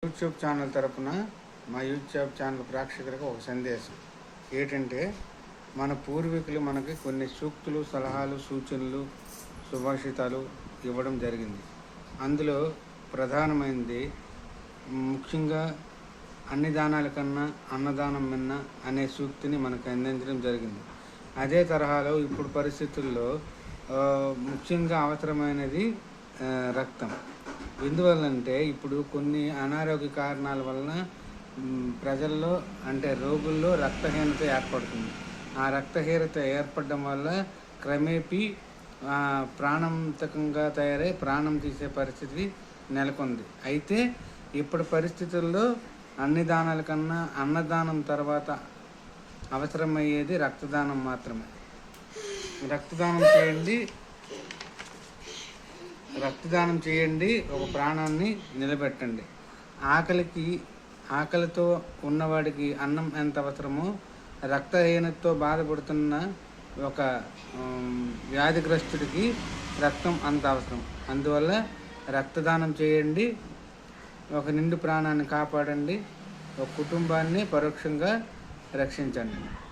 YouTube channel తరపున మా YouTube channel ప్రేక్షకులకు ఒక సందేశం ఏంటంటే, మన పూర్వీకులు మనకి కొన్ని సూక్తులు, సలహాలు, సూచనలు, సుభాషితాలు ఇవ్వడం జరిగింది. అందులో ప్రధానమైనది ముఖ్యంగా అన్ని దానాల కన్నా అన్నదానం మిన్న అనే సూక్తిని మనకు అందించడం జరిగింది. అదే తరహాలో ఇప్పుడు పరిస్థితుల్లో ముఖ్యంగా అవసరమైనది రక్తం. ఎందువల్లంటే ఇప్పుడు కొన్ని అనారోగ్య కారణాల వలన ప్రజల్లో అంటే రోగుల్లో రక్తహీనత ఏర్పడుతుంది. ఆ రక్తహీనత ఏర్పడడం వల్ల క్రమేపీ ప్రాణాంతకంగా తయారై ప్రాణం తీసే పరిస్థితి నెలకొంది. అయితే ఇప్పుడు పరిస్థితుల్లో అన్ని దానాల కన్నా అన్నదానం తర్వాత అవసరమయ్యేది రక్తదానం మాత్రమే. రక్తదానం చేయండి, ఒక ప్రాణాన్ని నిలబెట్టండి. ఆకలితో ఉన్నవాడికి అన్నం ఎంత అవసరమో రక్తహీనతతో బాధపడుతున్న ఒక వ్యాధిగ్రస్తుడికి రక్తం అంత అవసరం. అందువల్ల రక్తదానం చేయండి, ఒక నిండు ప్రాణాన్ని కాపాడండి, ఒక కుటుంబాన్ని పరోక్షంగా రక్షించండి.